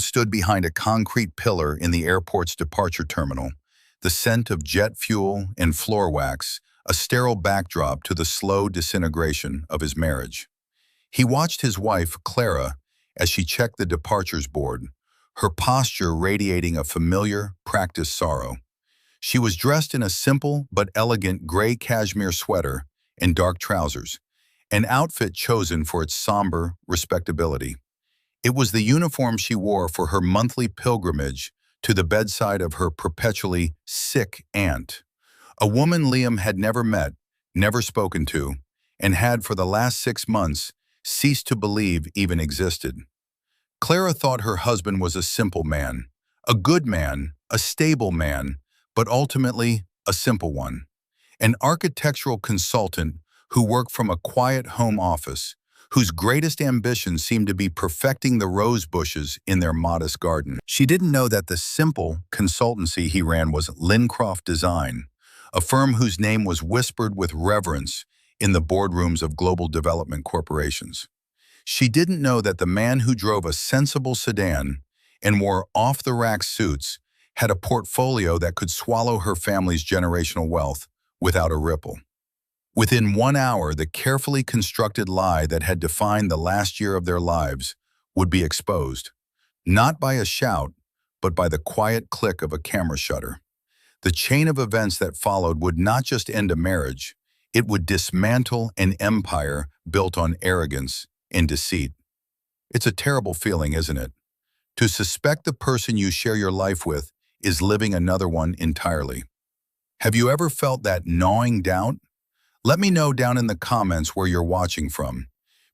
stood behind a concrete pillar in the airport's departure terminal, the scent of jet fuel and floor wax, a sterile backdrop to the slow disintegration of his marriage. He watched his wife, Clara, as she checked the departures board, her posture radiating a familiar, practiced sorrow. She was dressed in a simple but elegant gray cashmere sweater and dark trousers, an outfit chosen for its somber respectability. It was the uniform she wore for her monthly pilgrimage to the bedside of her perpetually sick aunt, a woman Liam had never met, never spoken to, and had for the last 6 months ceased to believe even existed. Clara thought her husband was a simple man, a good man, a stable man, but ultimately a simple one. An architectural consultant who worked from a quiet home office, whose greatest ambition seemed to be perfecting the rose bushes in their modest garden. She didn't know that the simple consultancy he ran was Lincroft Design, a firm whose name was whispered with reverence in the boardrooms of global development corporations. She didn't know that the man who drove a sensible sedan and wore off-the-rack suits had a portfolio that could swallow her family's generational wealth without a ripple. Within 1 hour, the carefully constructed lie that had defined the last year of their lives would be exposed, not by a shout, but by the quiet click of a camera shutter. The chain of events that followed would not just end a marriage, it would dismantle an empire built on arrogance and deceit. It's a terrible feeling, isn't it? To suspect the person you share your life with is living another one entirely. Have you ever felt that gnawing doubt? Let me know down in the comments where you're watching from,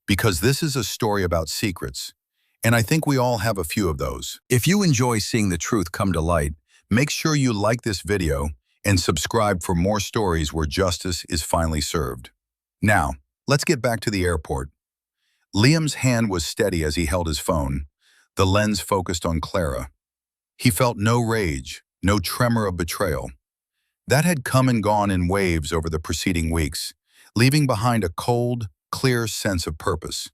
because this is a story about secrets, and I think we all have a few of those. If you enjoy seeing the truth come to light, make sure you like this video and subscribe for more stories where justice is finally served. Now, let's get back to the airport. Liam's hand was steady as he held his phone, the lens focused on Clara. He felt no rage, no tremor of betrayal. That had come and gone in waves over the preceding weeks, leaving behind a cold, clear sense of purpose.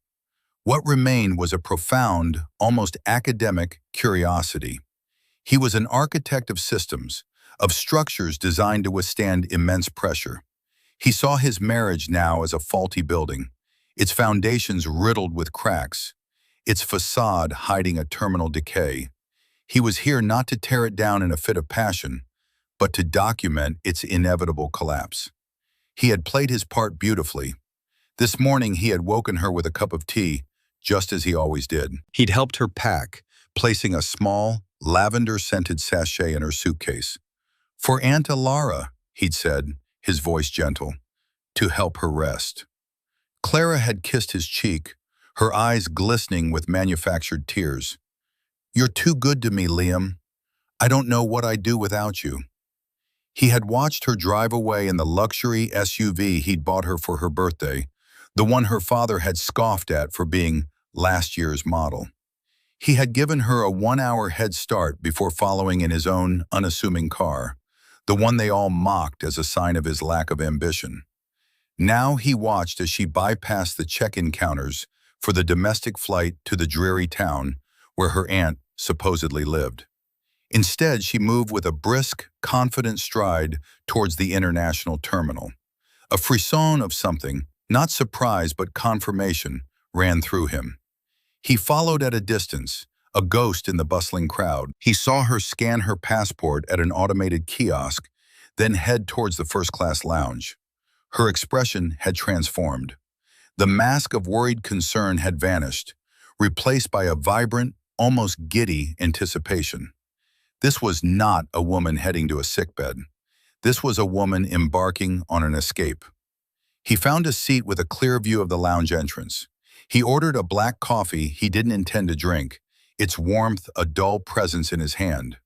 What remained was a profound, almost academic curiosity. He was an architect of systems, of structures designed to withstand immense pressure. He saw his marriage now as a faulty building, its foundations riddled with cracks, its facade hiding a terminal decay. He was here not to tear it down in a fit of passion, but to document its inevitable collapse. He had played his part beautifully. This morning he had woken her with a cup of tea, just as he always did. He'd helped her pack, placing a small, lavender-scented sachet in her suitcase. "For Aunt Alara," he'd said, his voice gentle, to help her rest. Clara had kissed his cheek, her eyes glistening with manufactured tears. "You're too good to me, Liam. I don't know what I'd do without you." He had watched her drive away in the luxury SUV he'd bought her for her birthday, the one her father had scoffed at for being last year's model. He had given her a 1-hour head start before following in his own unassuming car, the one they all mocked as a sign of his lack of ambition. Now he watched as she bypassed the check-in counters for the domestic flight to the dreary town where her aunt supposedly lived. Instead, she moved with a brisk, confident stride towards the international terminal. A frisson of something, not surprise but confirmation, ran through him. He followed at a distance, a ghost in the bustling crowd. He saw her scan her passport at an automated kiosk, then head towards the first-class lounge. Her expression had transformed. The mask of worried concern had vanished, replaced by a vibrant, almost giddy anticipation. This was not a woman heading to a sickbed. This was a woman embarking on an escape. He found a seat with a clear view of the lounge entrance. He ordered a black coffee he didn't intend to drink, its warmth a dull presence in his hand.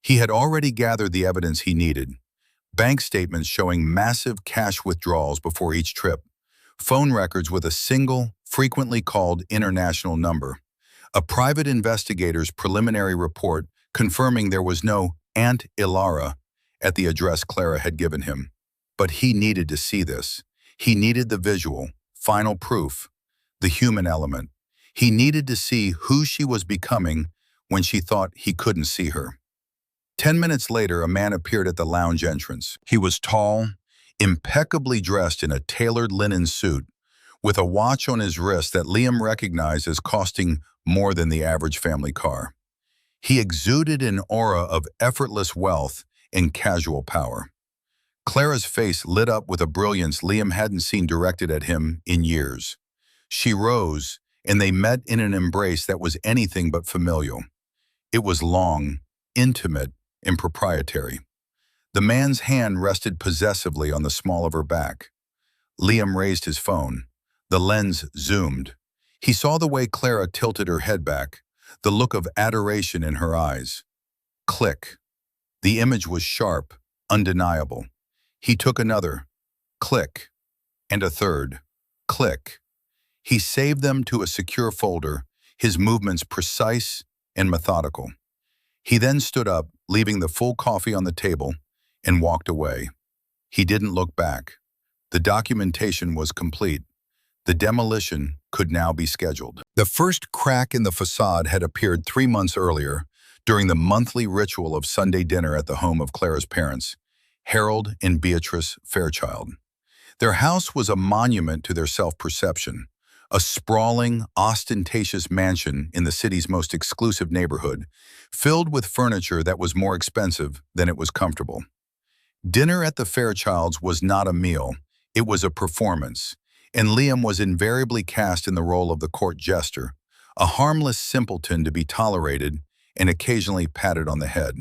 He had already gathered the evidence he needed. Bank statements showing massive cash withdrawals before each trip, phone records with a single, frequently called international number, a private investigator's preliminary report confirming there was no Aunt Ilara at the address Clara had given him. But he needed to see this. He needed the visual, final proof, the human element. He needed to see who she was becoming when she thought he couldn't see her. 10 minutes later, a man appeared at the lounge entrance. He was tall, impeccably dressed in a tailored linen suit, with a watch on his wrist that Liam recognized as costing more than the average family car. He exuded an aura of effortless wealth and casual power. Clara's face lit up with a brilliance Liam hadn't seen directed at him in years. She rose, and they met in an embrace that was anything but familial. It was long, intimate, and proprietary. The man's hand rested possessively on the small of her back. Liam raised his phone. The lens zoomed. He saw the way Clara tilted her head back, the look of adoration in her eyes. Click. The image was sharp, undeniable. He took another. Click. And a third. Click. He saved them to a secure folder, his movements precise and methodical. He then stood up, leaving the full coffee on the table, and walked away. He didn't look back. The documentation was complete. The demolition could now be scheduled. The first crack in the facade had appeared 3 months earlier, during the monthly ritual of Sunday dinner at the home of Clara's parents, Harold and Beatrice Fairchild. Their house was a monument to their self-perception, a sprawling, ostentatious mansion in the city's most exclusive neighborhood, filled with furniture that was more expensive than it was comfortable. Dinner at the Fairchilds was not a meal, it was a performance, and Liam was invariably cast in the role of the court jester, a harmless simpleton to be tolerated and occasionally patted on the head.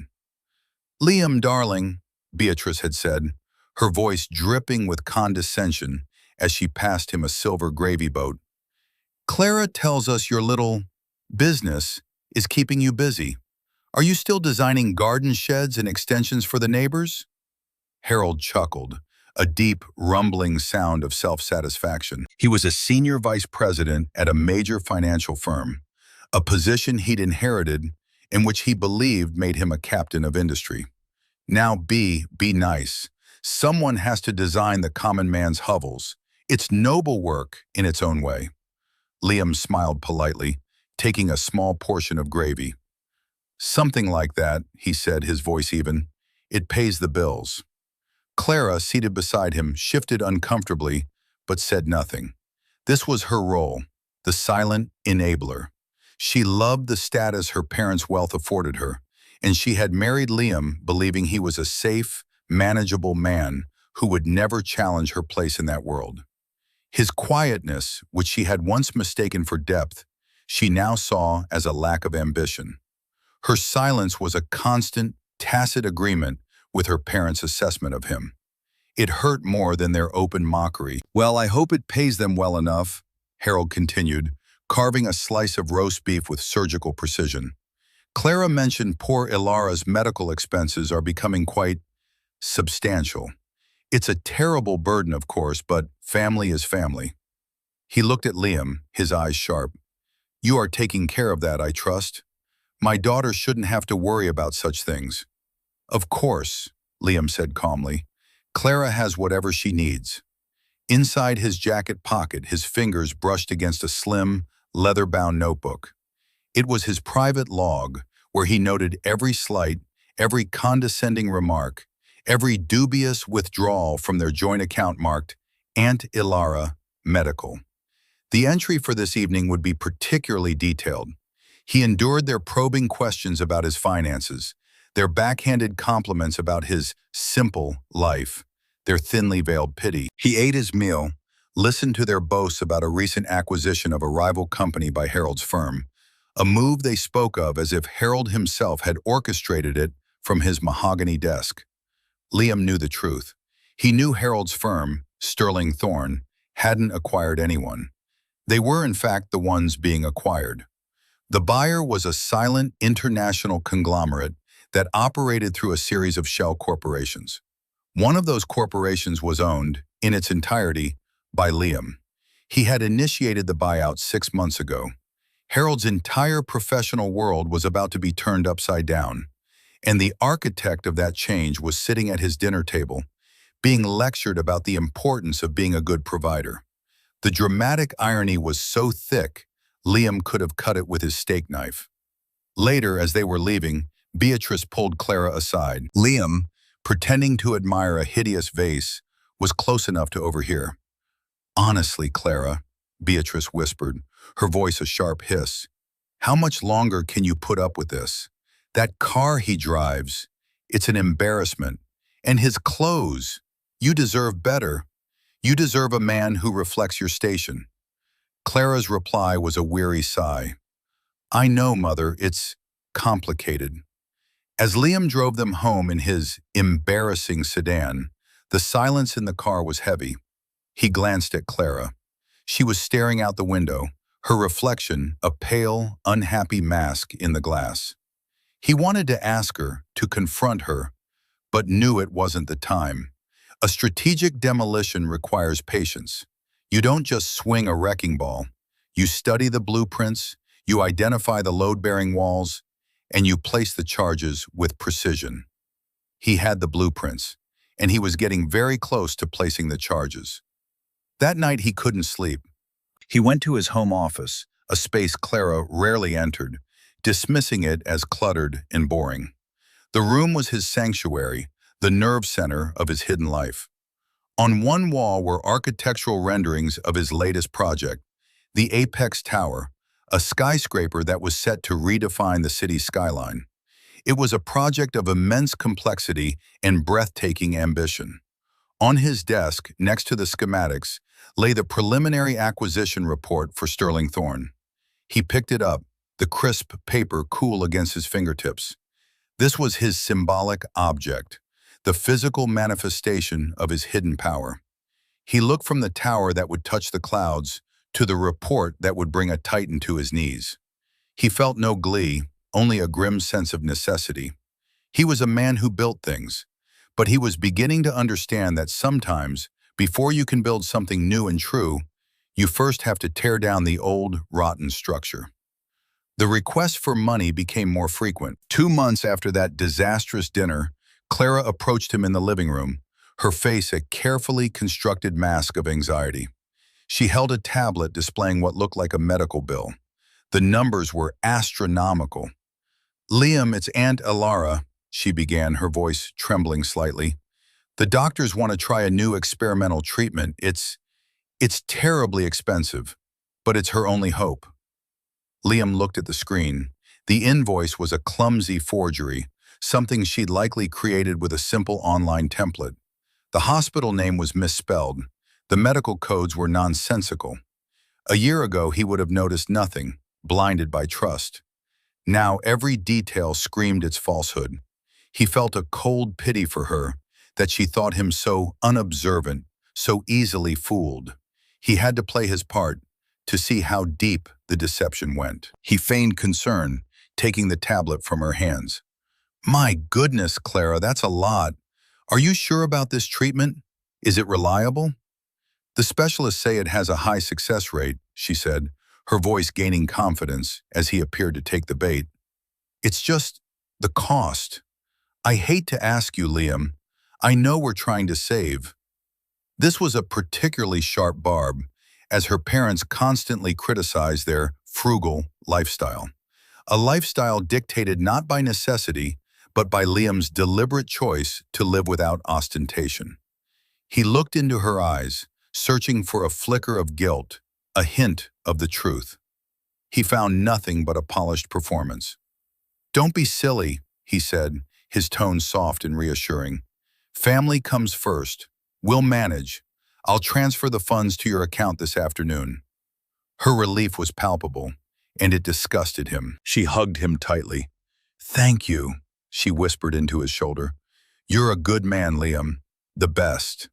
"Liam, darling," Beatrice had said, her voice dripping with condescension as she passed him a silver gravy boat. "Clara tells us your little business is keeping you busy. Are you still designing garden sheds and extensions for the neighbors?" Harold chuckled, a deep, rumbling sound of self-satisfaction. He was a senior vice president at a major financial firm, a position he'd inherited and which he believed made him a captain of industry. Now be nice. Someone has to design the common man's hovels. It's noble work in its own way. Liam smiled politely, taking a small portion of gravy. "Something like that," he said, his voice even. "It pays the bills." Clara, seated beside him, shifted uncomfortably, but said nothing. This was her role, the silent enabler. She loved the status her parents' wealth afforded her, and she had married Liam believing he was a safe, manageable man who would never challenge her place in that world. His quietness, which she had once mistaken for depth, she now saw as a lack of ambition. Her silence was a constant, tacit agreement with her parents' assessment of him. It hurt more than their open mockery. "Well, I hope it pays them well enough," Harold continued, carving a slice of roast beef with surgical precision. "Clara mentioned poor Ilara's medical expenses are becoming quite substantial. It's a terrible burden, of course, but family is family." He looked at Liam, his eyes sharp. "You are taking care of that, I trust? My daughter shouldn't have to worry about such things." "Of course," Liam said calmly. "Clara has whatever she needs." Inside his jacket pocket, his fingers brushed against a slim, leather-bound notebook. It was his private log, where he noted every slight, every condescending remark, every dubious withdrawal from their joint account marked Aunt Ilara Medical. The entry for this evening would be particularly detailed. He endured their probing questions about his finances, their backhanded compliments about his simple life, their thinly veiled pity. He ate his meal, listened to their boasts about a recent acquisition of a rival company by Harold's firm, a move they spoke of as if Harold himself had orchestrated it from his mahogany desk. Liam knew the truth. He knew Harold's firm, Sterling Thorne, hadn't acquired anyone. They were, in fact, the ones being acquired. The buyer was a silent international conglomerate that operated through a series of shell corporations. One of those corporations was owned, in its entirety, by Liam. He had initiated the buyout 6 months ago. Harold's entire professional world was about to be turned upside down, and the architect of that change was sitting at his dinner table, being lectured about the importance of being a good provider. The dramatic irony was so thick, Liam could have cut it with his steak knife. Later, as they were leaving, Beatrice pulled Clara aside. Liam, pretending to admire a hideous vase, was close enough to overhear. "Honestly, Clara," Beatrice whispered, her voice a sharp hiss, "how much longer can you put up with this? That car he drives, it's an embarrassment. And his clothes, you deserve better. You deserve a man who reflects your station." Clara's reply was a weary sigh. "I know, Mother, it's complicated." As Liam drove them home in his embarrassing sedan, the silence in the car was heavy. He glanced at Clara. She was staring out the window, her reflection a pale, unhappy mask in the glass. He wanted to ask her, to confront her, but knew it wasn't the time. A strategic demolition requires patience. You don't just swing a wrecking ball. You study the blueprints, you identify the load-bearing walls, and you place the charges with precision. He had the blueprints, and he was getting very close to placing the charges. That night he couldn't sleep. He went to his home office, a space Clara rarely entered, dismissing it as cluttered and boring. The room was his sanctuary, the nerve center of his hidden life. On one wall were architectural renderings of his latest project, the Apex Tower, a skyscraper that was set to redefine the city's skyline. It was a project of immense complexity and breathtaking ambition. On his desk, next to the schematics, lay the preliminary acquisition report for Sterling Thorne. He picked it up, the crisp paper cool against his fingertips. This was his symbolic object, the physical manifestation of his hidden power. He looked from the tower that would touch the clouds to the report that would bring a titan to his knees. He felt no glee, only a grim sense of necessity. He was a man who built things, but he was beginning to understand that sometimes, before you can build something new and true, you first have to tear down the old, rotten structure. The requests for money became more frequent. 2 months after that disastrous dinner, Clara approached him in the living room, her face a carefully constructed mask of anxiety. She held a tablet displaying what looked like a medical bill. The numbers were astronomical. "Liam, it's Aunt Elara," she began, her voice trembling slightly. "The doctors want to try a new experimental treatment. It's terribly expensive, but it's her only hope." Liam looked at the screen. The invoice was a clumsy forgery, something she'd likely created with a simple online template. The hospital name was misspelled. The medical codes were nonsensical. A year ago, he would have noticed nothing, blinded by trust. Now every detail screamed its falsehood. He felt a cold pity for her, that she thought him so unobservant, so easily fooled. He had to play his part, to see how deep the deception went. He feigned concern, taking the tablet from her hands. "My goodness, Clara, that's a lot. Are you sure about this treatment? Is it reliable?" "The specialists say it has a high success rate," she said, her voice gaining confidence as he appeared to take the bait. "It's just the cost. I hate to ask you, Liam. I know we're trying to save." This was a particularly sharp barb, as her parents constantly criticized their frugal lifestyle. A lifestyle dictated not by necessity, but by Liam's deliberate choice to live without ostentation. He looked into her eyes, searching for a flicker of guilt, a hint of the truth. He found nothing but a polished performance. "Don't be silly," he said, his tone soft and reassuring. "Family comes first. We'll manage. I'll transfer the funds to your account this afternoon." Her relief was palpable, and it disgusted him. She hugged him tightly. "Thank you," she whispered into his shoulder. "You're a good man, Liam. The best."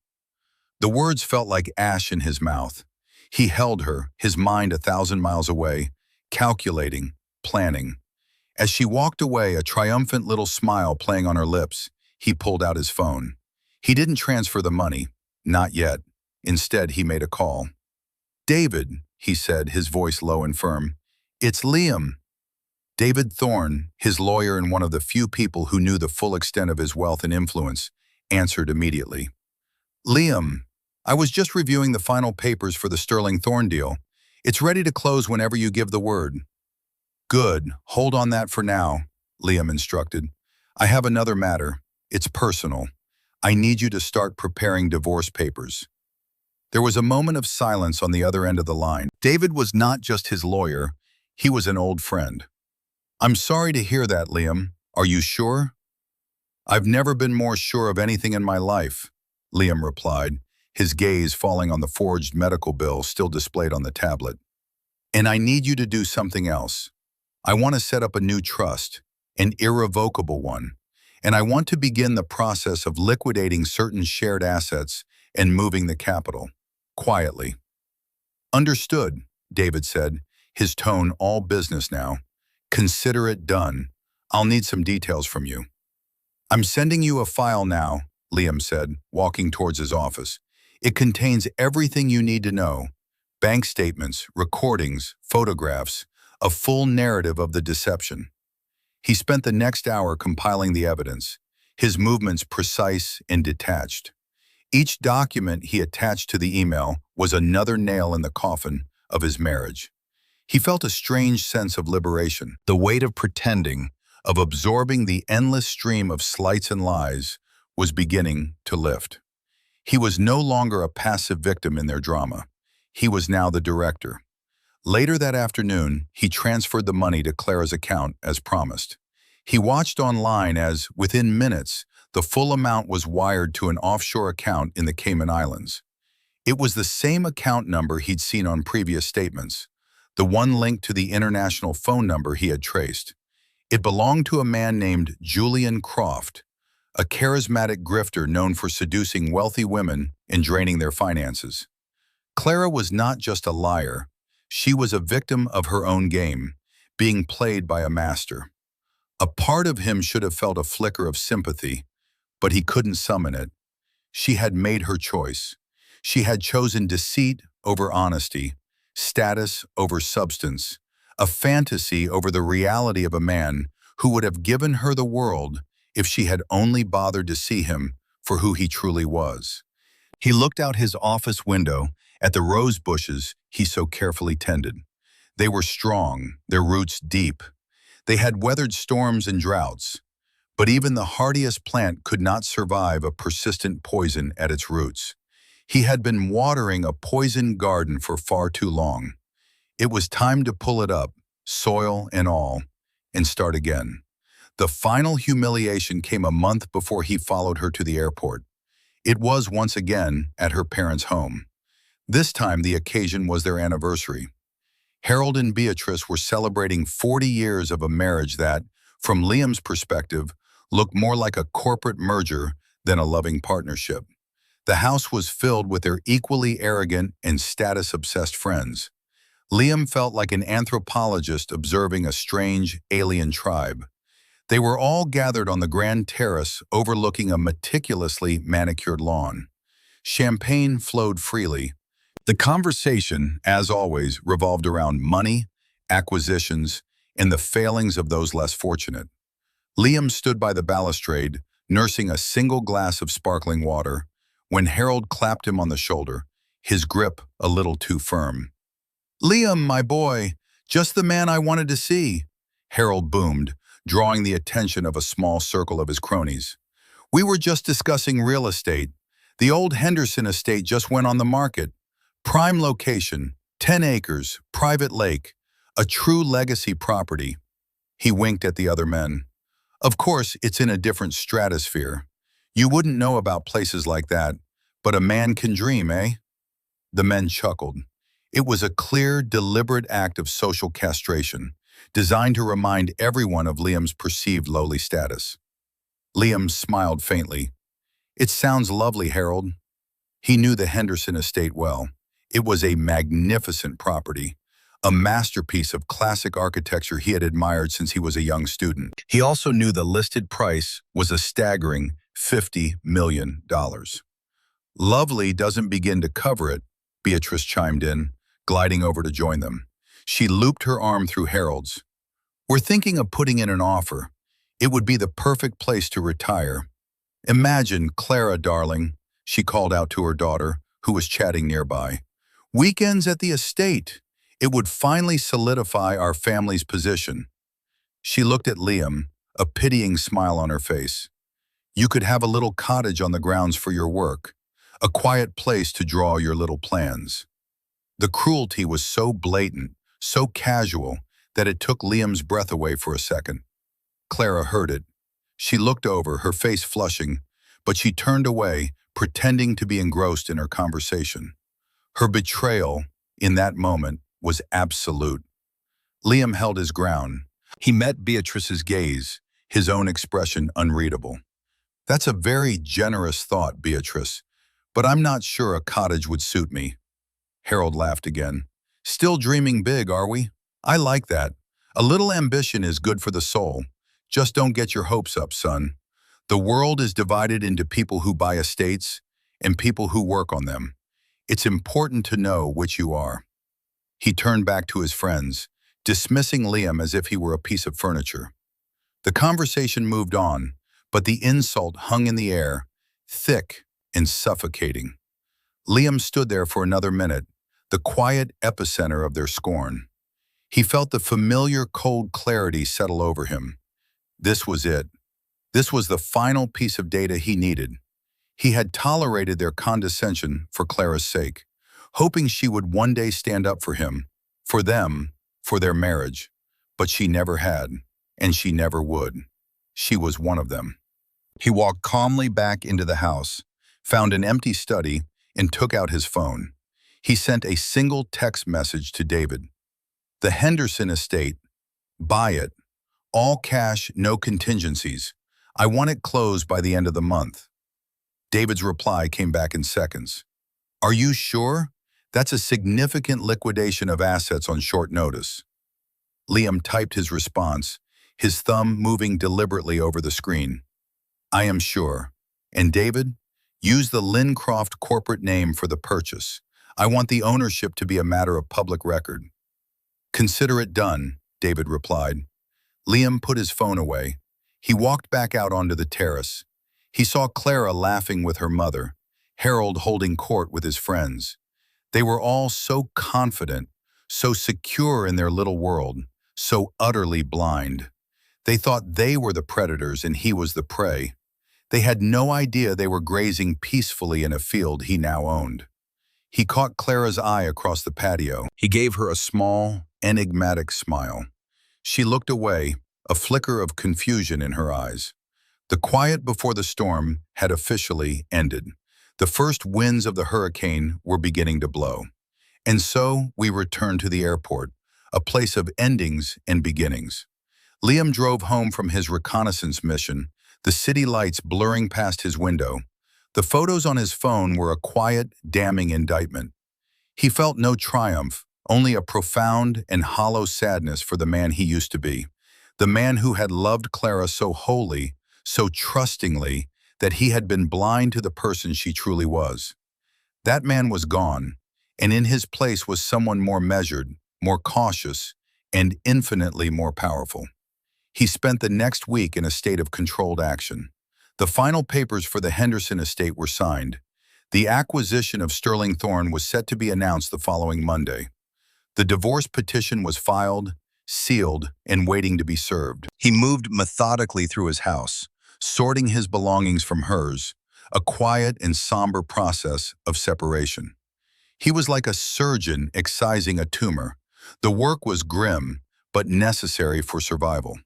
The words felt like ash in his mouth. He held her, his mind 1,000 miles away, calculating, planning. As she walked away, a triumphant little smile playing on her lips, he pulled out his phone. He didn't transfer the money, not yet. Instead, he made a call. "David," he said, his voice low and firm. "It's Liam." David Thorne, his lawyer and one of the few people who knew the full extent of his wealth and influence, answered immediately. "Liam, I was just reviewing the final papers for the Sterling Thorne deal. It's ready to close whenever you give the word." Good, hold on that for now, Liam instructed. I have another matter. It's personal. I need you to start preparing divorce papers. There was a moment of silence on the other end of the line. David was not just his lawyer, he was an old friend. I'm sorry to hear that, Liam. Are you sure? I've never been more sure of anything in my life, Liam replied, his gaze falling on the forged medical bill still displayed on the tablet. And I need you to do something else. I want to set up a new trust, an irrevocable one, and I want to begin the process of liquidating certain shared assets and moving the capital, quietly. Understood, David said, his tone all business now. Consider it done. I'll need some details from you. I'm sending you a file now, Liam said, walking towards his office. It contains everything you need to know. Bank statements, recordings, photographs, a full narrative of the deception. He spent the next hour compiling the evidence, his movements precise and detached. Each document he attached to the email was another nail in the coffin of his marriage. He felt a strange sense of liberation. The weight of pretending, of absorbing the endless stream of slights and lies, was beginning to lift. He was no longer a passive victim in their drama. He was now the director. Later that afternoon, he transferred the money to Clara's account as promised. He watched online as, within minutes, the full amount was wired to an offshore account in the Cayman Islands. It was the same account number he'd seen on previous statements, the one linked to the international phone number he had traced. It belonged to a man named Julian Croft, a charismatic grifter known for seducing wealthy women and draining their finances. Clara was not just a liar. She was a victim of her own game, being played by a master. A part of him should have felt a flicker of sympathy, but he couldn't summon it. She had made her choice. She had chosen deceit over honesty, status over substance, a fantasy over the reality of a man who would have given her the world if she had only bothered to see him for who he truly was. He looked out his office window at the rose bushes he so carefully tended. They were strong, their roots deep. They had weathered storms and droughts, but even the hardiest plant could not survive a persistent poison at its roots. He had been watering a poisoned garden for far too long. It was time to pull it up, soil and all, and start again. The final humiliation came a month before he followed her to the airport. It was once again at her parents' home. This time the occasion was their anniversary. Harold and Beatrice were celebrating 40 years of a marriage that, from Liam's perspective, looked more like a corporate merger than a loving partnership. The house was filled with their equally arrogant and status-obsessed friends. Liam felt like an anthropologist observing a strange, alien tribe. They were all gathered on the grand terrace overlooking a meticulously manicured lawn. Champagne flowed freely. The conversation, as always, revolved around money, acquisitions, and the failings of those less fortunate. Liam stood by the balustrade, nursing a single glass of sparkling water, when Harold clapped him on the shoulder, his grip a little too firm. "Liam, my boy, just the man I wanted to see," Harold boomed, drawing the attention of a small circle of his cronies. "We were just discussing real estate. The old Henderson estate just went on the market. Prime location, 10 acres, private lake, a true legacy property." He winked at the other men. "Of course, it's in a different stratosphere. You wouldn't know about places like that, but a man can dream, eh?" The men chuckled. It was a clear, deliberate act of social castration, designed to remind everyone of Liam's perceived lowly status. Liam smiled faintly. "It sounds lovely, Harold." He knew the Henderson estate well. It was a magnificent property, a masterpiece of classic architecture he had admired since he was a young student. He also knew the listed price was a staggering $50 million. "Lovely doesn't begin to cover it," Beatrice chimed in, gliding over to join them. She looped her arm through Harold's. "We're thinking of putting in an offer. It would be the perfect place to retire. Imagine, Clara, darling," she called out to her daughter, who was chatting nearby. "Weekends at the estate. It would finally solidify our family's position. She looked at Liam, a pitying smile on her face. You could have a little cottage on the grounds for your work, a quiet place to draw your little plans. The cruelty was so blatant, so casual, that it took Liam's breath away for a second. Clara heard it. She looked over, her face flushing, but she turned away, pretending to be engrossed in her conversation. Her betrayal, in that moment, was absolute. Liam held his ground. He met Beatrice's gaze, his own expression unreadable. That's a very generous thought, Beatrice, but I'm not sure a cottage would suit me. Harold laughed again. Still dreaming big, are we? I like that. A little ambition is good for the soul. Just don't get your hopes up, son. The world is divided into people who buy estates and people who work on them. It's important to know which you are. He turned back to his friends, dismissing Liam as if he were a piece of furniture. The conversation moved on, but the insult hung in the air, thick and suffocating. Liam stood there for another minute, the quiet epicenter of their scorn. He felt the familiar cold clarity settle over him. This was it. This was the final piece of data he needed. He had tolerated their condescension for Clara's sake, hoping she would one day stand up for him, for them, for their marriage. But she never had, and she never would. She was one of them. He walked calmly back into the house, found an empty study, and took out his phone. He sent a single text message to David. The Henderson estate. Buy it. All cash, no contingencies. I want it closed by the end of the month. David's reply came back in seconds. Are you sure? That's a significant liquidation of assets on short notice. Liam typed his response, his thumb moving deliberately over the screen. I am sure. And David, use the Lincroft corporate name for the purchase. I want the ownership to be a matter of public record. Consider it done, David replied. Liam put his phone away. He walked back out onto the terrace. He saw Clara laughing with her mother, Harold holding court with his friends. They were all so confident, so secure in their little world, so utterly blind. They thought they were the predators and he was the prey. They had no idea they were grazing peacefully in a field he now owned. He caught Clara's eye across the patio. He gave her a small, enigmatic smile. She looked away, a flicker of confusion in her eyes. The quiet before the storm had officially ended. The first winds of the hurricane were beginning to blow. And so we returned to the airport, a place of endings and beginnings. Liam drove home from his reconnaissance mission, the city lights blurring past his window. The photos on his phone were a quiet, damning indictment. He felt no triumph, only a profound and hollow sadness for the man he used to be, the man who had loved Clara so wholly, so trustingly, that he had been blind to the person she truly was. That man was gone, and in his place was someone more measured, more cautious, and infinitely more powerful. He spent the next week in a state of controlled action. The final papers for the Henderson estate were signed. The acquisition of Sterling Thorne was set to be announced the following Monday. The divorce petition was filed, sealed, and waiting to be served. He moved methodically through his house, sorting his belongings from hers, a quiet and somber process of separation. He was like a surgeon excising a tumor. The work was grim, but necessary for survival.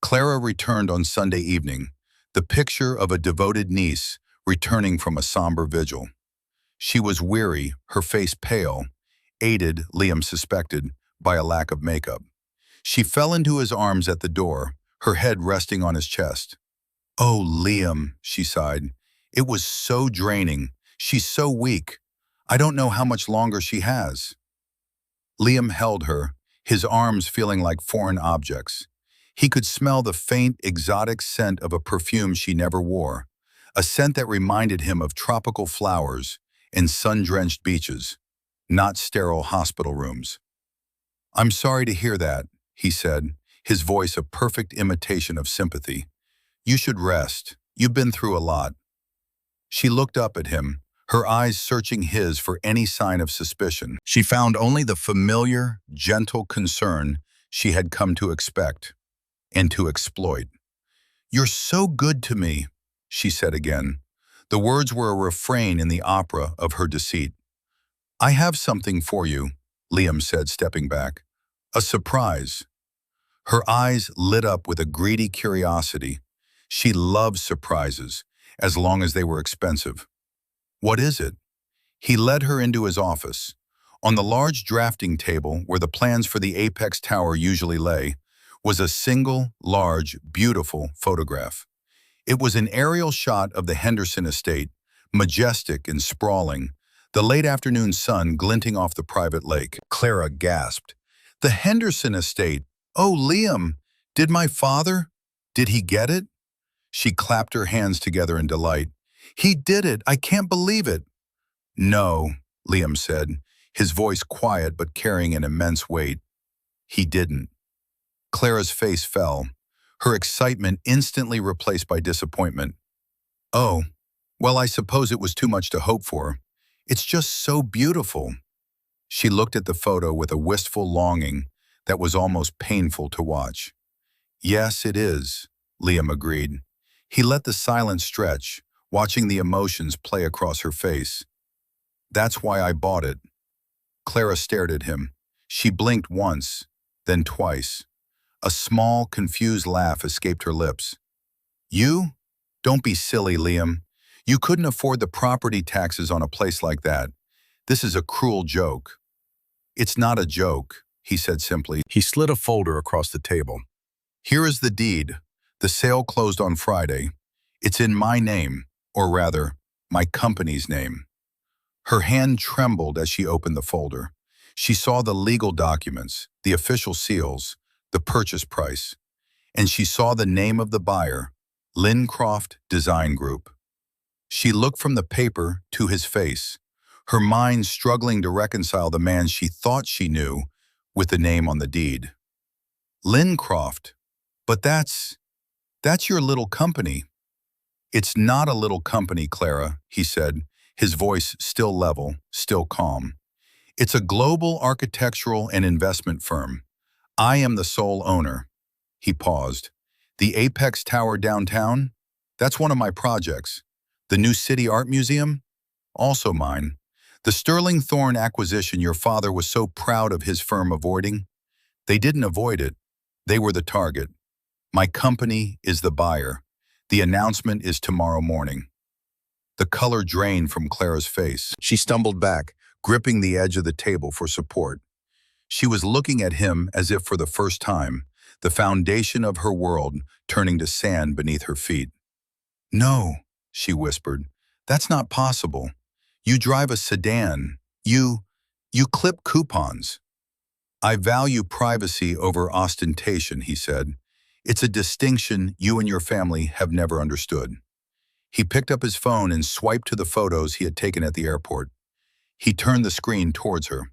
Clara returned on Sunday evening, the picture of a devoted niece returning from a somber vigil. She was weary, her face pale, aided, Liam suspected, by a lack of makeup. She fell into his arms at the door, her head resting on his chest. Oh, Liam, she sighed. It was so draining. She's so weak. I don't know how much longer she has. Liam held her, his arms feeling like foreign objects. He could smell the faint, exotic scent of a perfume she never wore, a scent that reminded him of tropical flowers and sun-drenched beaches, not sterile hospital rooms. I'm sorry to hear that, he said, his voice a perfect imitation of sympathy. You should rest. You've been through a lot. She looked up at him, her eyes searching his for any sign of suspicion. She found only the familiar, gentle concern she had come to expect and to exploit. "You're so good to me," she said again. The words were a refrain in the opera of her deceit. "I have something for you," Liam said, stepping back. "A surprise." Her eyes lit up with a greedy curiosity. She loved surprises, as long as they were expensive. "What is it?" He led her into his office. On the large drafting table, where the plans for the Apex Tower usually lay, was a single, large, beautiful photograph. It was an aerial shot of the Henderson estate, majestic and sprawling, the late afternoon sun glinting off the private lake. Clara gasped. "The Henderson estate! Oh, Liam! Did my father? Did he get it?" She clapped her hands together in delight. "He did it! I can't believe it!" "No," Liam said, his voice quiet but carrying an immense weight. "He didn't." Clara's face fell, her excitement instantly replaced by disappointment. "Oh, well, I suppose it was too much to hope for. It's just so beautiful." She looked at the photo with a wistful longing that was almost painful to watch. "Yes, it is," Liam agreed. He let the silence stretch, watching the emotions play across her face. "That's why I bought it." Clara stared at him. She blinked once, then twice. A small, confused laugh escaped her lips. "You? Don't be silly, Liam. You couldn't afford the property taxes on a place like that. This is a cruel joke." "It's not a joke," he said simply. He slid a folder across the table. "Here is the deed. The sale closed on Friday. It's in my name, or rather, my company's name." Her hand trembled as she opened the folder. She saw the legal documents, the official seals, the purchase price, and she saw the name of the buyer, Lincroft Design Group. She looked from the paper to his face, her mind struggling to reconcile the man she thought she knew with the name on the deed. "Lincroft, but that's your little company." "It's not a little company, Clara," he said, his voice still level, still calm. "It's a global architectural and investment firm. I am the sole owner." He paused. "The Apex Tower downtown? That's one of my projects. The new City Art Museum? Also mine. The Sterling Thorne acquisition your father was so proud of his firm avoiding? They didn't avoid it. They were the target. My company is the buyer. The announcement is tomorrow morning." The color drained from Clara's face. She stumbled back, gripping the edge of the table for support. She was looking at him as if for the first time, the foundation of her world turning to sand beneath her feet. "No," she whispered, "that's not possible. You drive a sedan. You clip coupons." "I value privacy over ostentation," he said. "It's a distinction you and your family have never understood." He picked up his phone and swiped to the photos he had taken at the airport. He turned the screen towards her.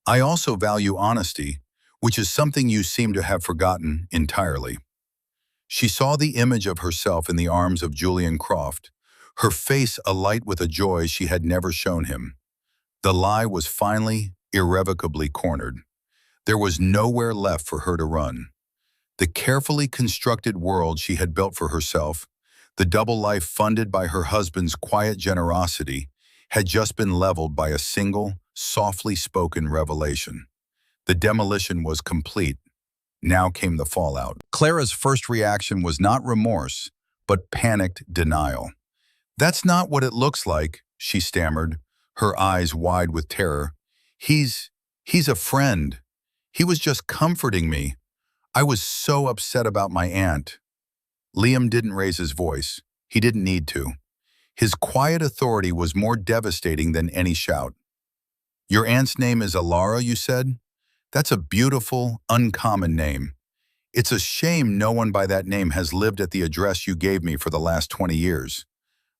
"I also value honesty, which is something you seem to have forgotten entirely." She saw the image of herself in the arms of Julian Croft, her face alight with a joy she had never shown him. The lie was finally, irrevocably cornered. There was nowhere left for her to run. The carefully constructed world she had built for herself, the double life funded by her husband's quiet generosity, had just been leveled by a single, softly spoken revelation. The demolition was complete. Now came the fallout. Clara's first reaction was not remorse, but panicked denial. "That's not what it looks like," she stammered, her eyes wide with terror. He's a friend. He was just comforting me. I was so upset about my aunt." Liam didn't raise his voice. He didn't need to. His quiet authority was more devastating than any shout. "Your aunt's name is Alara, you said? That's a beautiful, uncommon name. It's a shame no one by that name has lived at the address you gave me for the last 20 years.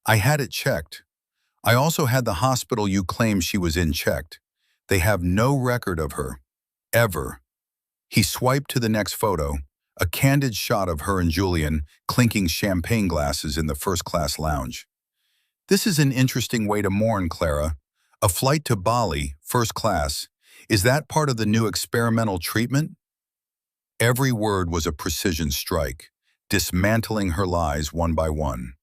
I had it checked. I also had the hospital you claim she was in checked. They have no record of her. Ever." He swiped to the next photo, a candid shot of her and Julian clinking champagne glasses in the first-class lounge. This is an interesting way to mourn, Clara. A flight to Bali, first class. Is that part of the new experimental treatment? Every word was a precision strike, dismantling her lies one by one.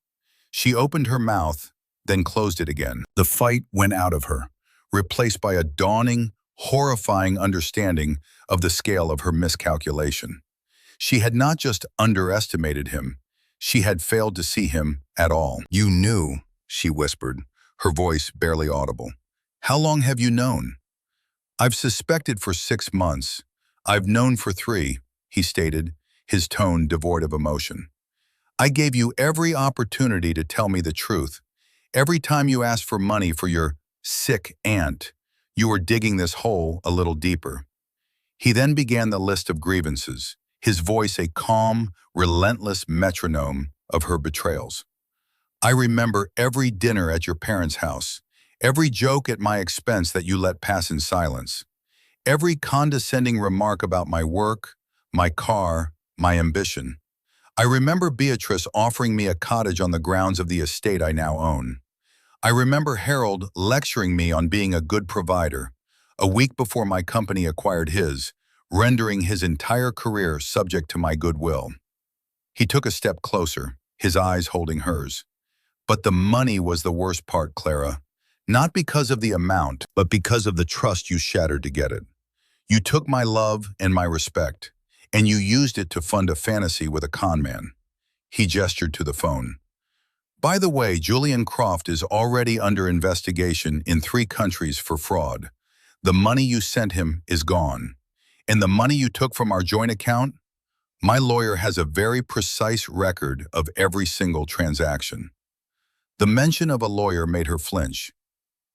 She opened her mouth, then closed it again. The fight went out of her, replaced by a dawning, horrifying understanding of the scale of her miscalculation. She had not just underestimated him, she had failed to see him at all. "You knew," she whispered, her voice barely audible. "How long have you known?" "I've suspected for 6 months. I've known for 3, he stated, his tone devoid of emotion. "I gave you every opportunity to tell me the truth. Every time you asked for money for your sick aunt, you were digging this hole a little deeper." He then began the list of grievances, his voice a calm, relentless metronome of her betrayals. "I remember every dinner at your parents' house, every joke at my expense that you let pass in silence, every condescending remark about my work, my car, my ambition. I remember Beatrice offering me a cottage on the grounds of the estate I now own. I remember Harold lecturing me on being a good provider, a week before my company acquired his, rendering his entire career subject to my goodwill." He took a step closer, his eyes holding hers. "But the money was the worst part, Clara. Not because of the amount, but because of the trust you shattered to get it. You took my love and my respect, and you used it to fund a fantasy with a con man." He gestured to the phone. "By the way, Julian Croft is already under investigation in 3 countries for fraud. The money you sent him is gone. And the money you took from our joint account? My lawyer has a very precise record of every single transaction." The mention of a lawyer made her flinch.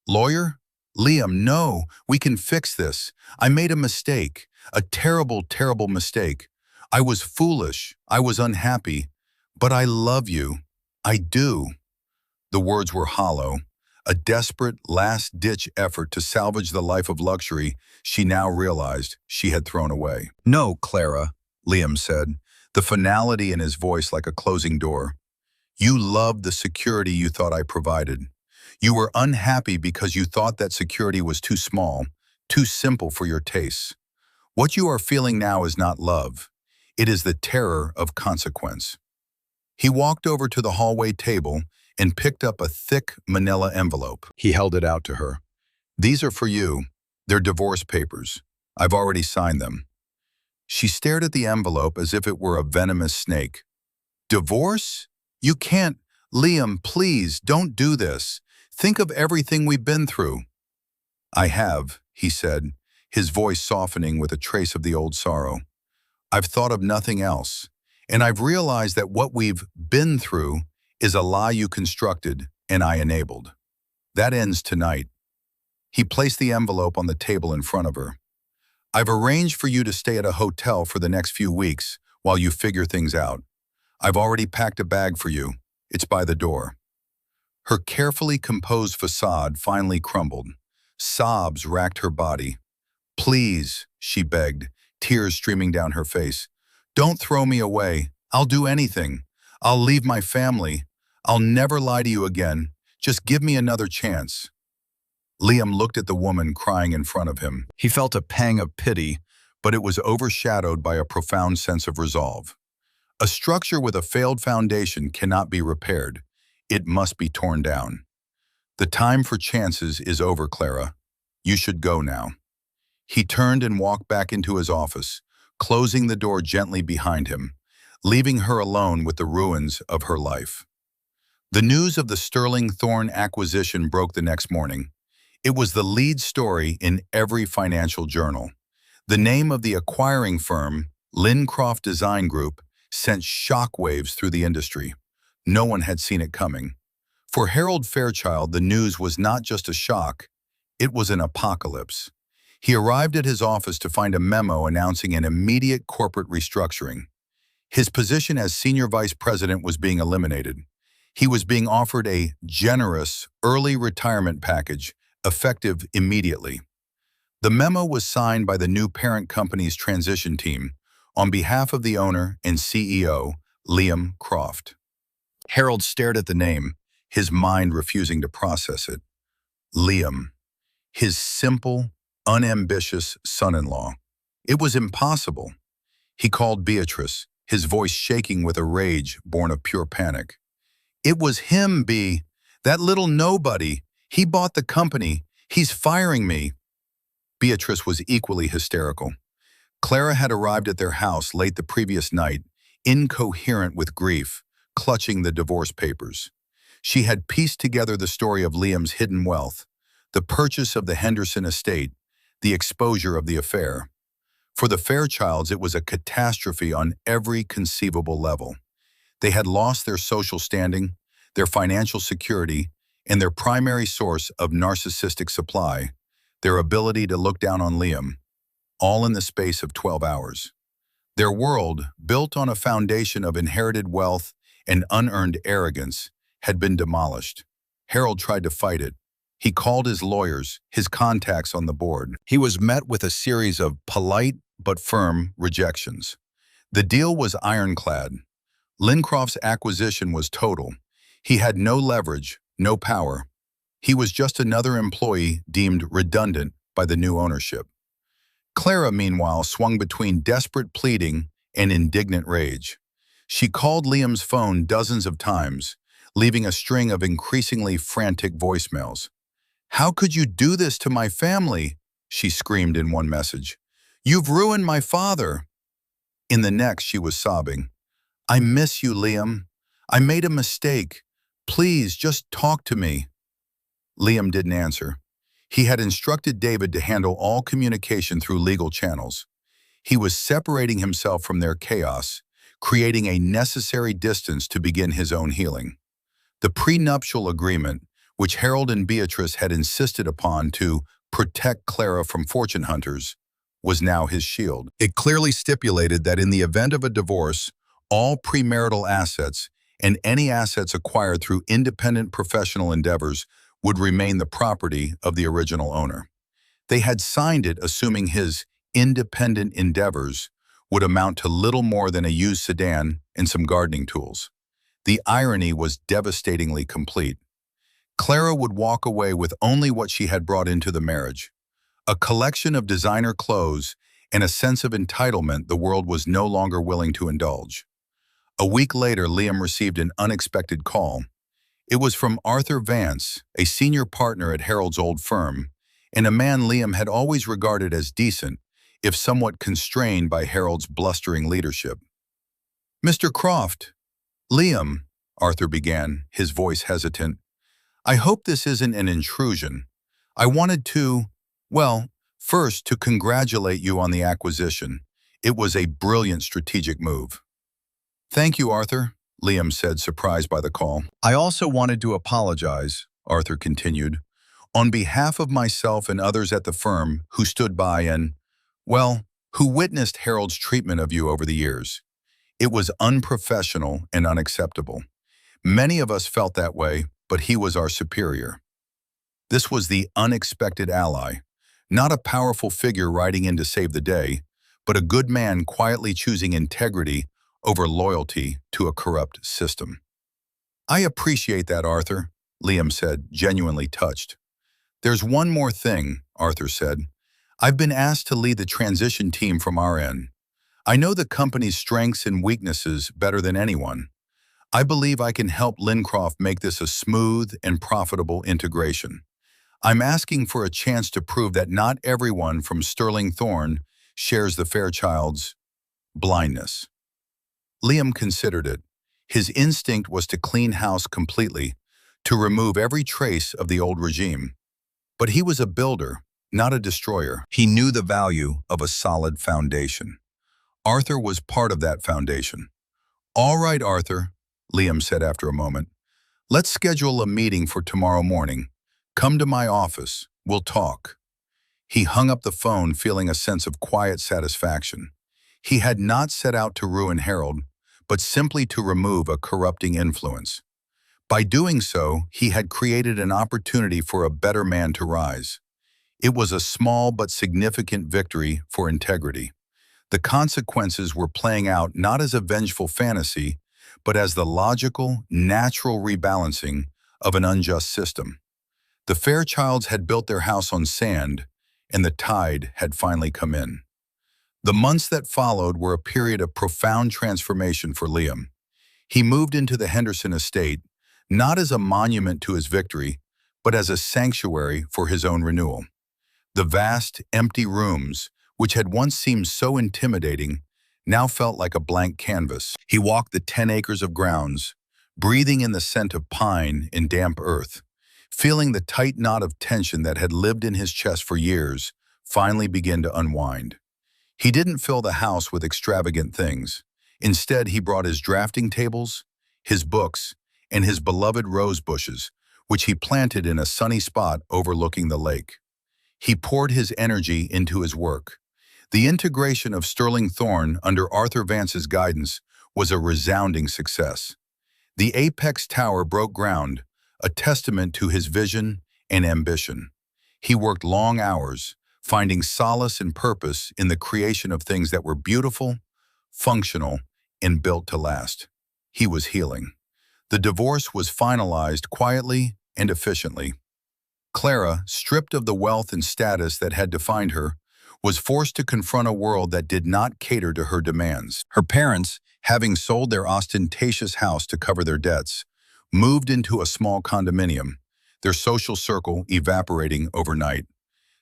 "Lawyer? Liam, no, we can fix this. I made a mistake, a terrible, terrible mistake. I was foolish, I was unhappy, but I love you. I do." The words were hollow, a desperate, last-ditch effort to salvage the life of luxury she now realized she had thrown away. "No, Clara," Liam said, the finality in his voice like a closing door. "You loved the security you thought I provided. You were unhappy because you thought that security was too small, too simple for your tastes. What you are feeling now is not love. It is the terror of consequence." He walked over to the hallway table and picked up a thick manila envelope. He held it out to her. "These are for you. They're divorce papers. I've already signed them." She stared at the envelope as if it were a venomous snake. "Divorce? You can't. Liam, please, don't do this. Think of everything we've been through." "I have," he said, his voice softening with a trace of the old sorrow. "I've thought of nothing else, and I've realized that what we've been through is a lie you constructed and I enabled. That ends tonight." He placed the envelope on the table in front of her. "I've arranged for you to stay at a hotel for the next few weeks while you figure things out. I've already packed a bag for you. It's by the door." Her carefully composed facade finally crumbled. Sobs racked her body. "Please," she begged, tears streaming down her face. "Don't throw me away. I'll do anything. I'll leave my family. I'll never lie to you again. Just give me another chance." Liam looked at the woman crying in front of him. He felt a pang of pity, but it was overshadowed by a profound sense of resolve. A structure with a failed foundation cannot be repaired. It must be torn down. "The time for chances is over, Clara. You should go now." He turned and walked back into his office, closing the door gently behind him, leaving her alone with the ruins of her life. The news of the Sterling Thorne acquisition broke the next morning. It was the lead story in every financial journal. The name of the acquiring firm, Lincroft Design Group, sent shockwaves through the industry. No one had seen it coming. For Harold Fairchild, the news was not just a shock, it was an apocalypse. He arrived at his office to find a memo announcing an immediate corporate restructuring. His position as senior vice president was being eliminated. He was being offered a generous early retirement package, effective immediately. The memo was signed by the new parent company's transition team on behalf of the owner and CEO, Liam Croft. Harold stared at the name, his mind refusing to process it. Liam, his simple, unambitious son-in-law. It was impossible. He called Beatrice, his voice shaking with a rage born of pure panic. It was him, B. That little nobody. He bought the company. He's firing me. Beatrice was equally hysterical. Clara had arrived at their house late the previous night, incoherent with grief, clutching the divorce papers. She had pieced together the story of Liam's hidden wealth, the purchase of the Henderson estate, the exposure of the affair. For the Fairchilds, it was a catastrophe on every conceivable level. They had lost their social standing, their financial security, and their primary source of narcissistic supply, their ability to look down on Liam, all in the space of 12 hours. Their world, built on a foundation of inherited wealth and unearned arrogance, had been demolished. Harold tried to fight it. He called his lawyers, his contacts on the board. He was met with a series of polite but firm rejections. The deal was ironclad. Lincroft's acquisition was total. He had no leverage, no power. He was just another employee deemed redundant by the new ownership. Clara, meanwhile, swung between desperate pleading and indignant rage. She called Liam's phone dozens of times, leaving a string of increasingly frantic voicemails. "How could you do this to my family?" she screamed in one message. "You've ruined my father." In the next, she was sobbing. "I miss you, Liam. I made a mistake. Please, just talk to me." Liam didn't answer. He had instructed David to handle all communication through legal channels. He was separating himself from their chaos, creating a necessary distance to begin his own healing. The prenuptial agreement, which Harold and Beatrice had insisted upon to protect Clara from fortune hunters, was now his shield. It clearly stipulated that in the event of a divorce, all premarital assets and any assets acquired through independent professional endeavors would remain the property of the original owner. They had signed it assuming his independent endeavors would amount to little more than a used sedan and some gardening tools. The irony was devastatingly complete. Clara would walk away with only what she had brought into the marriage, a collection of designer clothes and a sense of entitlement the world was no longer willing to indulge. A week later, Liam received an unexpected call. It was from Arthur Vance, a senior partner at Harold's old firm, and a man Liam had always regarded as decent, if somewhat constrained by Harold's blustering leadership. "Mr. Croft." "Liam," Arthur began, his voice hesitant, "I hope this isn't an intrusion. I wanted to, well, first to congratulate you on the acquisition. It was a brilliant strategic move." "Thank you, Arthur," Liam said, surprised by the call. "I also wanted to apologize," Arthur continued, "on behalf of myself and others at the firm who stood by and, well, who witnessed Harold's treatment of you over the years. It was unprofessional and unacceptable. Many of us felt that way, but he was our superior. This was the unexpected ally, not a powerful figure riding in to save the day, but a good man quietly choosing integrity over loyalty to a corrupt system." "I appreciate that, Arthur," Liam said, genuinely touched. "There's one more thing," Arthur said. "I've been asked to lead the transition team from our end. I know the company's strengths and weaknesses better than anyone. I believe I can help Lincroft make this a smooth and profitable integration. I'm asking for a chance to prove that not everyone from Sterling Thorne shares the Fairchild's blindness." Liam considered it. His instinct was to clean house completely, to remove every trace of the old regime. But he was a builder, not a destroyer. He knew the value of a solid foundation. Arthur was part of that foundation. "All right, Arthur," Liam said after a moment. "Let's schedule a meeting for tomorrow morning. Come to my office. We'll talk." He hung up the phone, feeling a sense of quiet satisfaction. He had not set out to ruin Harold, but simply to remove a corrupting influence. By doing so, he had created an opportunity for a better man to rise. It was a small but significant victory for integrity. The consequences were playing out not as a vengeful fantasy, but as the logical, natural rebalancing of an unjust system. The Fairchilds had built their house on sand, and the tide had finally come in. The months that followed were a period of profound transformation for Liam. He moved into the Henderson estate, not as a monument to his victory, but as a sanctuary for his own renewal. The vast, empty rooms, which had once seemed so intimidating, now felt like a blank canvas. He walked the 10 acres of grounds, breathing in the scent of pine and damp earth, feeling the tight knot of tension that had lived in his chest for years finally begin to unwind. He didn't fill the house with extravagant things. Instead, he brought his drafting tables, his books, and his beloved rose bushes, which he planted in a sunny spot overlooking the lake. He poured his energy into his work. The integration of Sterling Thorne under Arthur Vance's guidance was a resounding success. The apex tower broke ground, a testament to his vision and ambition. He worked long hours, finding solace and purpose in the creation of things that were beautiful, functional, and built to last. He was healing. The divorce was finalized quietly and efficiently. Clara, stripped of the wealth and status that had defined her, was forced to confront a world that did not cater to her demands. Her parents, having sold their ostentatious house to cover their debts, moved into a small condominium, their social circle evaporating overnight.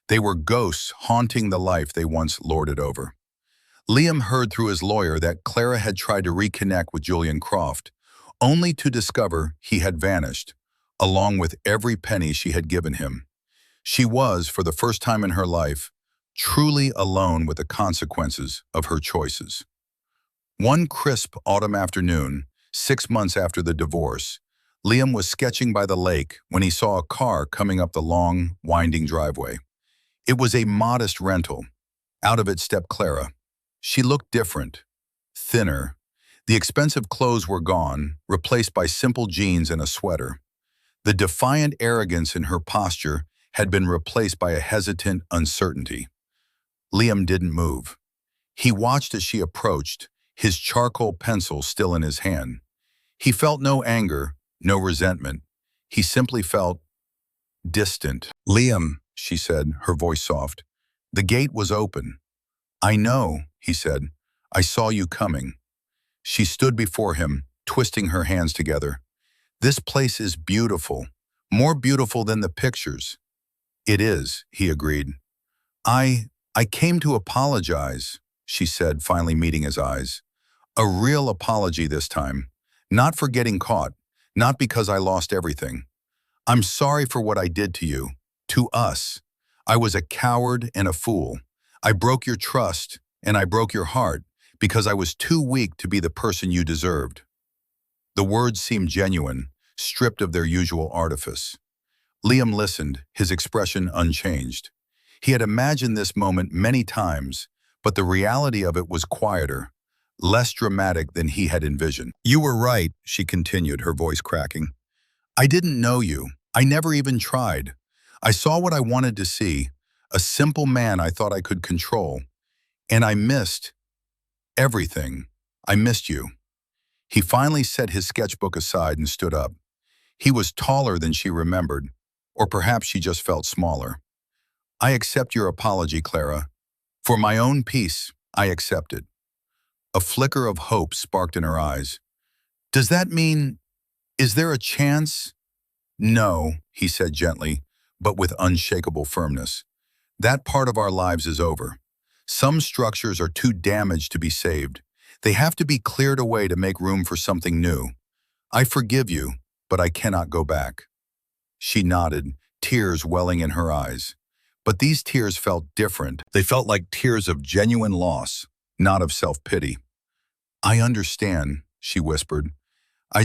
They were ghosts haunting the life they once lorded over. Liam heard through his lawyer that Clara had tried to reconnect with Julian Croft, only to discover he had vanished, along with every penny she had given him. She was, for the first time in her life, truly alone with the consequences of her choices. One crisp autumn afternoon, 6 months after the divorce, Liam was sketching by the lake when he saw a car coming up the long, winding driveway. It was a modest rental. Out of it stepped Clara. She looked different, thinner. The expensive clothes were gone, replaced by simple jeans and a sweater. The defiant arrogance in her posture had been replaced by a hesitant uncertainty. Liam didn't move. He watched as she approached, his charcoal pencil still in his hand. He felt no anger, no resentment. He simply felt distant. "Liam," she said, her voice soft. "The gate was open." "I know," he said. "I saw you coming." She stood before him, twisting her hands together. "This place is beautiful, more beautiful than the pictures." "It is," he agreed. I came to apologize," she said, finally meeting his eyes. "A real apology this time. Not for getting caught, not because I lost everything. I'm sorry for what I did to you, to us. I was a coward and a fool. I broke your trust, and I broke your heart, because I was too weak to be the person you deserved." The words seemed genuine, stripped of their usual artifice. Liam listened, his expression unchanged. He had imagined this moment many times, but the reality of it was quieter, less dramatic than he had envisioned. "You were right," she continued, her voice cracking. "I didn't know you. I never even tried. I saw what I wanted to see, a simple man I thought I could control. And I missed everything. I missed you." He finally set his sketchbook aside and stood up. He was taller than she remembered, or perhaps she just felt smaller. "I accept your apology, Clara. For my own peace, I accept it." A flicker of hope sparked in her eyes. "Does that mean, is there a chance?" "No," he said gently, but with unshakable firmness. "That part of our lives is over. Some structures are too damaged to be saved. They have to be cleared away to make room for something new. I forgive you, but I cannot go back." She nodded, tears welling in her eyes. But these tears felt different. They felt like tears of genuine loss, not of self-pity. "I understand," she whispered. I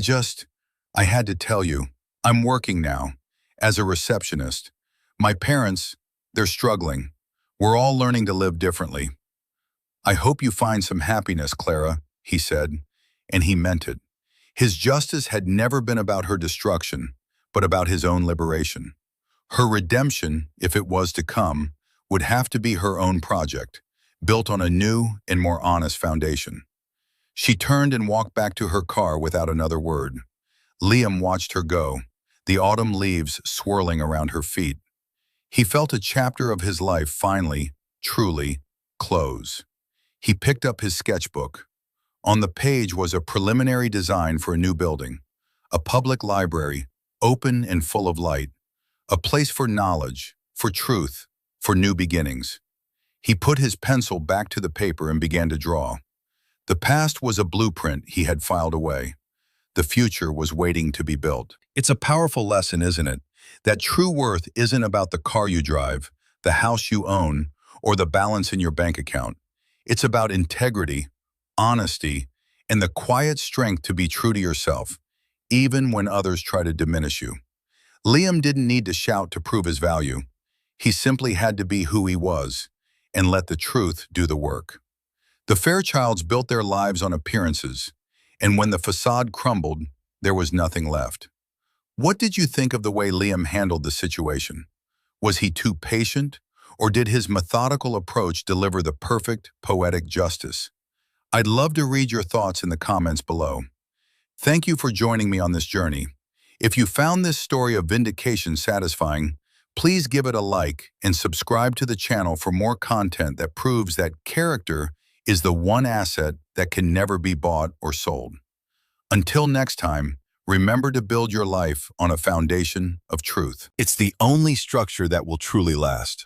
had to tell you. I'm working now, as a receptionist. My parents, they're struggling. We're all learning to live differently." "I hope you find some happiness, Clara," he said, and he meant it. His justice had never been about her destruction, but about his own liberation. Her redemption, if it was to come, would have to be her own project, built on a new and more honest foundation. She turned and walked back to her car without another word. Liam watched her go, the autumn leaves swirling around her feet. He felt a chapter of his life finally, truly, close. He picked up his sketchbook. On the page was a preliminary design for a new building, a public library, open and full of light, a place for knowledge, for truth, for new beginnings. He put his pencil back to the paper and began to draw. The past was a blueprint he had filed away. The future was waiting to be built. It's a powerful lesson, isn't it? That true worth isn't about the car you drive, the house you own, or the balance in your bank account. It's about integrity, honesty, and the quiet strength to be true to yourself, even when others try to diminish you. Liam didn't need to shout to prove his value. He simply had to be who he was and let the truth do the work. The Fairchilds built their lives on appearances, and when the facade crumbled, there was nothing left. What did you think of the way Liam handled the situation? Was he too patient, or did his methodical approach deliver the perfect, poetic justice? I'd love to read your thoughts in the comments below. Thank you for joining me on this journey. If you found this story of vindication satisfying, please give it a like and subscribe to the channel for more content that proves that character is the one asset that can never be bought or sold. Until next time, remember to build your life on a foundation of truth. It's the only structure that will truly last.